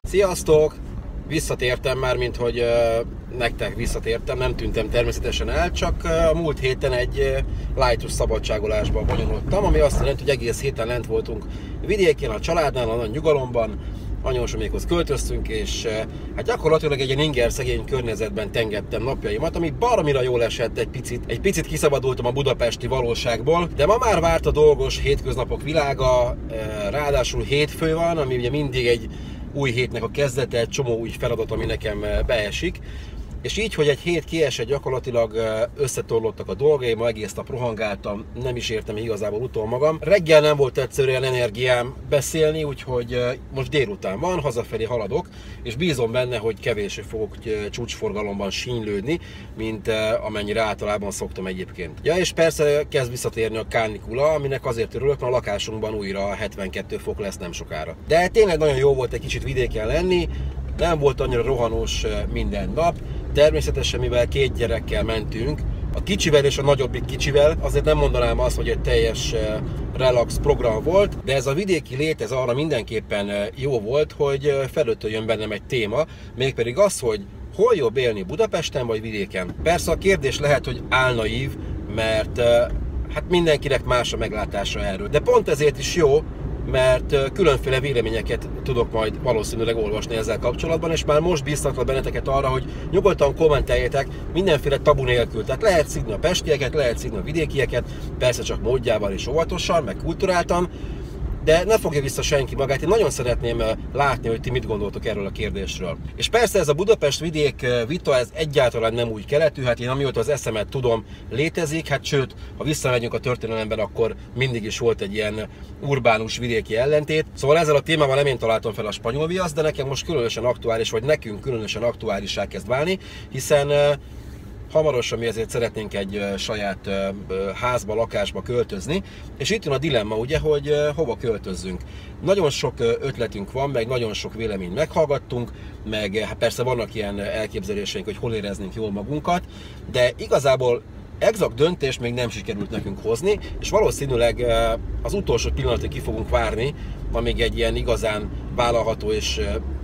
Sziasztok! Visszatértem már, mint hogy nektek visszatértem, nem tűntem természetesen el, csak a múlt héten egy lightos szabadságolásba bonyolultam, ami azt jelenti, hogy egész héten lent voltunk vidéken, a családnál, a nagy nyugalomban, anyósomékhoz költöztünk, és hát gyakorlatilag egy ilyen inger szegény környezetben tengettem napjaimat, ami baromira jól esett egy picit kiszabadultam a budapesti valóságból, de ma már várt a dolgos hétköznapok világa, ráadásul hétfő van, ami ugye mindig egy új hétnek a kezdete, egy csomó új feladat, ami nekem beesik. És így, hogy egy hét kiesett, gyakorlatilag összetorlottak a dolgaim, ma egész nap rohangáltam, nem is értem igazából utol magam. Reggel nem volt egyszerűen energiám beszélni, úgyhogy most délután van, hazafelé haladok, és bízom benne, hogy kevésbé fogok csúcsforgalomban sínylődni, mint amennyire általában szoktam egyébként. Ja, és persze kezd visszatérni a kánikula, aminek azért örülök, mert a lakásunkban újra 72 fok lesz nem sokára. De tényleg nagyon jó volt egy kicsit vidéken lenni, nem volt annyira rohanós minden nap. Természetesen, mivel két gyerekkel mentünk, a kicsivel és a nagyobbik kicsivel, azért nem mondanám azt, hogy egy teljes relax program volt, de ez a vidéki lét, ez arra mindenképpen jó volt, hogy felötöljön bennem egy téma, mégpedig az, hogy hol jobb élni, Budapesten vagy vidéken. Persze a kérdés lehet, hogy álnaív, mert hát mindenkinek más a meglátása erről. De pont ezért is jó, mert különféle véleményeket tudok majd valószínűleg olvasni ezzel kapcsolatban, és már most bíztatlak benneteket arra, hogy nyugodtan kommenteljetek mindenféle tabu nélkül. Tehát lehet szidni a pestieket, lehet szidni a vidékieket, persze csak módjával és óvatosan, meg kulturáltan, de ne fogja vissza senki magát. Én nagyon szeretném látni, hogy ti mit gondoltok erről a kérdésről. És persze ez a Budapest-vidék vita, ez egyáltalán nem új keletű, hát én amióta az eszemet tudom, létezik, hát sőt, ha visszamegyünk a történelemben, akkor mindig is volt egy ilyen urbánus vidéki ellentét. Szóval ezzel a témával nem én találtam fel a spanyol viaszt, de nekem most különösen aktuális, vagy nekünk különösen aktuálissá kezd válni, hiszen hamarosan mi ezért szeretnénk egy saját házba, lakásba költözni, és itt jön a dilemma, ugye, hogy hova költözzünk. Nagyon sok ötletünk van, meg nagyon sok véleményt meghallgattunk, meg hát persze vannak ilyen elképzeléseink, hogy hol éreznénk jól magunkat, de igazából exakt döntést még nem sikerült nekünk hozni, és valószínűleg az utolsó pillanatig ki fogunk várni, amíg egy ilyen igazán vállalható és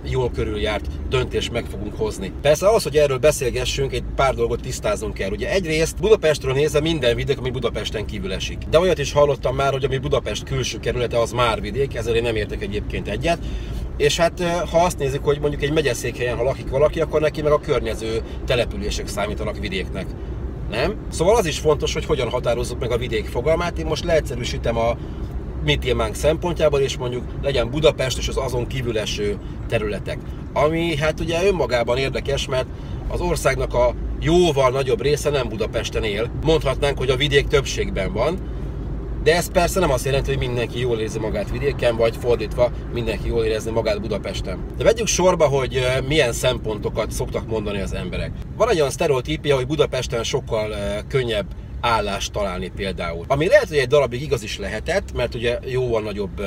jól körüljárt döntést meg fogunk hozni. Persze ahhoz, hogy erről beszélgessünk, egy pár dolgot tisztáznunk kell. Ugye egyrészt Budapestről nézve minden vidék, ami Budapesten kívül esik. De olyat is hallottam már, hogy ami Budapest külső kerülete, az már vidék, ezzel én nem értek egyébként egyet. És hát ha azt nézzük, hogy mondjuk egy megyeszékhelyen, ha lakik valaki, akkor neki meg a környező települések számítanak vidéknek. Nem? Szóval az is fontos, hogy hogyan határozzuk meg a vidék fogalmát. Én most leegyszerűsítem a mi témánk szempontjából, és mondjuk legyen Budapest és az azon kívül eső területek. Ami hát ugye önmagában érdekes, mert az országnak a jóval nagyobb része nem Budapesten él. Mondhatnánk, hogy a vidék többségben van, de ez persze nem azt jelenti, hogy mindenki jól érzi magát vidéken, vagy fordítva, mindenki jól érezni magát Budapesten. De vegyük sorba, hogy milyen szempontokat szoktak mondani az emberek. Van egy olyan sztereotípia, hogy Budapesten sokkal könnyebb állást találni például. Ami lehet, hogy egy darabig igaz is lehetett, mert ugye jóval nagyobb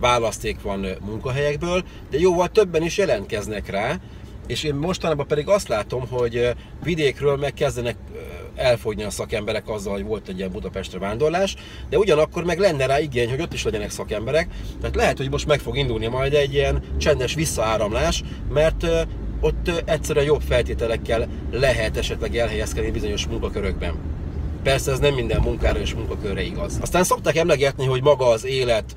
választék van munkahelyekből, de jóval többen is jelentkeznek rá, és én mostanában pedig azt látom, hogy vidékről meg kezdenek elfogyni a szakemberek azzal, hogy volt egy ilyen Budapestre vándorlás, de ugyanakkor meg lenne rá igény, hogy ott is legyenek szakemberek, tehát lehet, hogy most meg fog indulni majd egy ilyen csendes visszaáramlás, mert ott egyszerűen jobb feltételekkel lehet esetleg elhelyezkedni bizonyos munkakörökben. Persze ez nem minden munkára és munkakörre igaz. Aztán szokták emlegetni, hogy maga az élet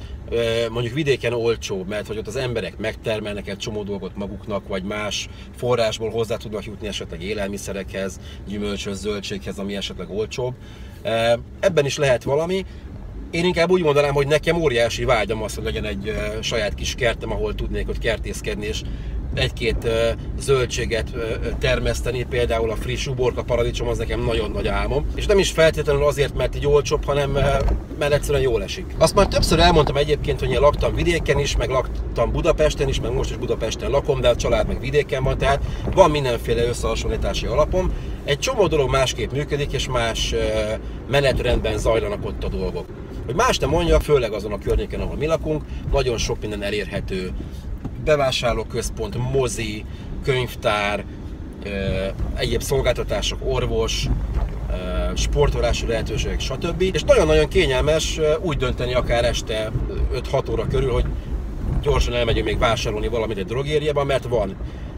mondjuk vidéken olcsóbb, mert hogy ott az emberek megtermelnek egy csomó dolgot maguknak, vagy más forrásból hozzá tudnak jutni esetleg élelmiszerekhez, gyümölcshöz, zöldséghez, ami esetleg olcsóbb. Ebben is lehet valami. Én inkább úgy mondanám, hogy nekem óriási vágyam az, hogy legyen egy saját kis kertem, ahol tudnék ott kertészkedni, és egy-két zöldséget termeszteni, például a friss uborka paradicsom, az nekem nagyon nagy álmom. És nem is feltétlenül azért, mert így olcsóbb, hanem mert egyszerűen jól esik. Azt már többször elmondtam egyébként, hogy én laktam vidéken is, meg laktam Budapesten is, meg most is Budapesten lakom, de a család meg vidéken van, tehát van mindenféle összehasonlítási alapom. Egy csomó dolog másképp működik, és más menetrendben zajlanak ott a dolgok. Hogy más nem mondja, főleg azon a környéken, ahol mi lakunk, nagyon sok minden elérhető. Bevásárlóközpont, mozi, könyvtár, egyéb szolgáltatások, orvos, sportolási lehetőségek, stb. És nagyon-nagyon kényelmes úgy dönteni akár este 5-6 óra körül, hogy gyorsan elmegyünk még vásárolni valamit egy drogériában, mert van.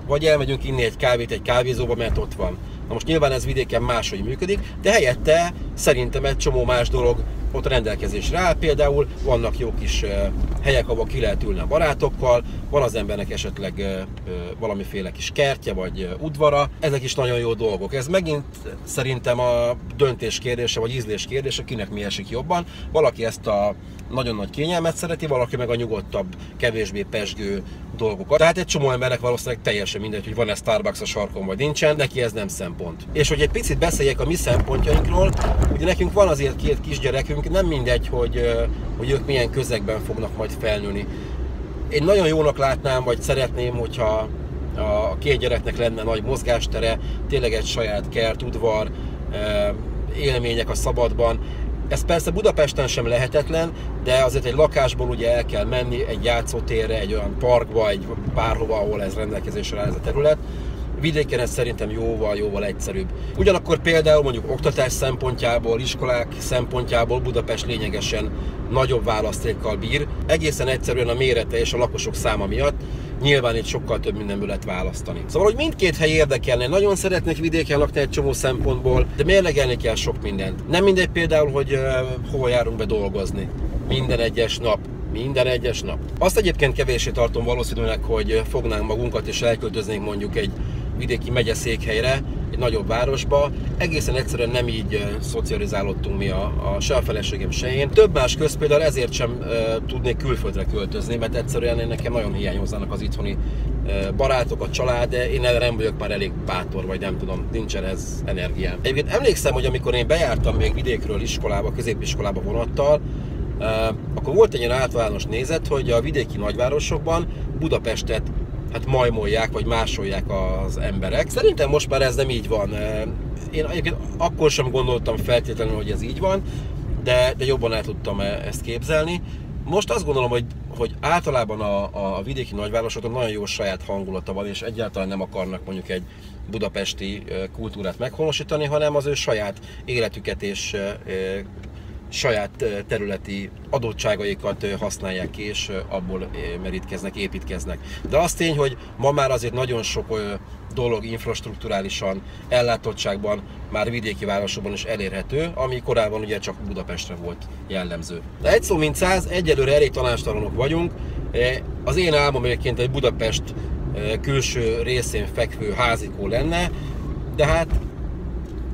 Vagy elmegyünk inni egy kávét egy kávézóba, mert ott van. Na most nyilván ez vidéken máshogy működik, de helyette szerintem egy csomó más dolog ott rendelkezésre áll. Például vannak jó kis helyek, ahol ki lehet ülni a barátokkal, van az embernek esetleg valamiféle kis kertje vagy udvara. Ezek is nagyon jó dolgok. Ez megint szerintem a döntés kérdése vagy ízlés kérdése, kinek mi esik jobban. Valaki ezt a nagyon nagy kényelmet szereti, valaki meg a nyugodtabb, kevésbé pezsgő dolgokat. Tehát egy csomó embernek valószínűleg teljesen mindegy, hogy van-e Starbucks a sarkon vagy nincsen, neki ez nem szempont. És hogy egy picit beszéljek a mi szempontjainkról, ugye nekünk van azért 2 kisgyerekünk, nem mindegy, hogy ők milyen közegben fognak majd felnőni. Én nagyon jónak látnám, vagy szeretném, hogyha a 2 gyereknek lenne nagy mozgástere, tényleg egy saját kert, udvar, élmények a szabadban. Ez persze Budapesten sem lehetetlen, de azért egy lakásból ugye el kell menni egy játszótérre, egy olyan parkba, egy bárhova, ahol ez rendelkezésre áll ez a terület. Vidéken ez szerintem jóval egyszerűbb. Ugyanakkor például mondjuk oktatás szempontjából, iskolák szempontjából Budapest lényegesen nagyobb választékkal bír. Egészen egyszerűen a mérete és a lakosok száma miatt nyilván itt sokkal több mindenből lehet választani. Szóval, hogy mindkét hely érdekelne, nagyon szeretnék vidéken lakni egy csomó szempontból, de mérlegelni kell sok mindent. Nem mindegy például, hogy hova járunk be dolgozni. Minden egyes nap. Azt egyébként kevéssé tartom valószínűleg, hogy fognánk magunkat és elköltöznénk mondjuk egy vidéki megyeszékhelyre, egy nagyobb városba. Egészen egyszerűen nem így szocializálódtunk mi se a feleségem, se én. Több más közt például ezért sem tudnék külföldre költözni, mert egyszerűen nekem nagyon hiányoznának az itthoni barátok, a család, de én erre nem vagyok már elég bátor, vagy nem tudom, nincsen ez energiám. Egyébként emlékszem, hogy amikor én bejártam még vidékről iskolába, középiskolába vonattal, akkor volt egy ilyen általános nézet, hogy a vidéki nagyvárosokban Budapestet hát majmolják, vagy másolják az emberek. Szerintem most már ez nem így van. Én egyébként akkor sem gondoltam feltétlenül, hogy ez így van, de jobban el tudtam ezt képzelni. Most azt gondolom, hogy általában a vidéki nagyvárosokon nagyon jó saját hangulata van, és egyáltalán nem akarnak mondjuk egy budapesti kultúrát meghonosítani, hanem az ő saját életüket és saját területi adottságaikat használják ki, és abból merítkeznek, építkeznek. De az tény, hogy ma már azért nagyon sok dolog infrastrukturálisan, ellátottságban már vidéki városokban is elérhető, ami korábban ugye csak Budapestre volt jellemző. De egy szó mint 100, egyelőre elég tanácstalanok vagyunk. Az én álmom egyébként egy Budapest külső részén fekvő házikó lenne, de hát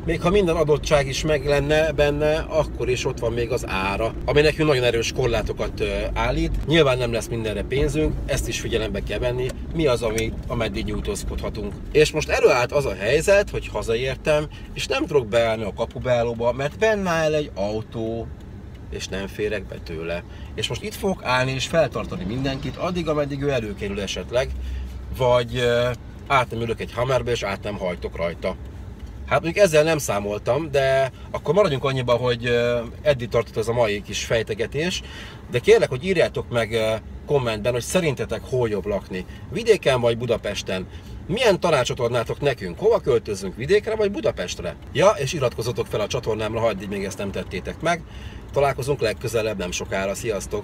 még ha minden adottság is meg lenne benne, akkor is ott van még az ára, ami nekünk nagyon erős korlátokat állít. Nyilván nem lesz mindenre pénzünk, ezt is figyelembe kell venni, mi az, ameddig nyújtózkodhatunk. És most előállt az a helyzet, hogy hazaértem, és nem tudok beállni a kapubeállóba, mert benne áll egy autó, és nem férek be tőle. És most itt fogok állni és feltartani mindenkit, addig, ameddig ő előkerül esetleg, vagy át nem ülök egy Hummerbe, és át nem hajtok rajta. Hát mondjuk ezzel nem számoltam, de akkor maradjunk annyiba, hogy eddig tartott ez a mai kis fejtegetés, de kérlek, hogy írjátok meg kommentben, hogy szerintetek hol jobb lakni, vidéken vagy Budapesten. Milyen tanácsot adnátok nekünk? Hova költözzünk, vidékre vagy Budapestre? Ja, és iratkozzatok fel a csatornámra, ha eddig még ezt nem tettétek meg. Találkozunk legközelebb nem sokára, sziasztok!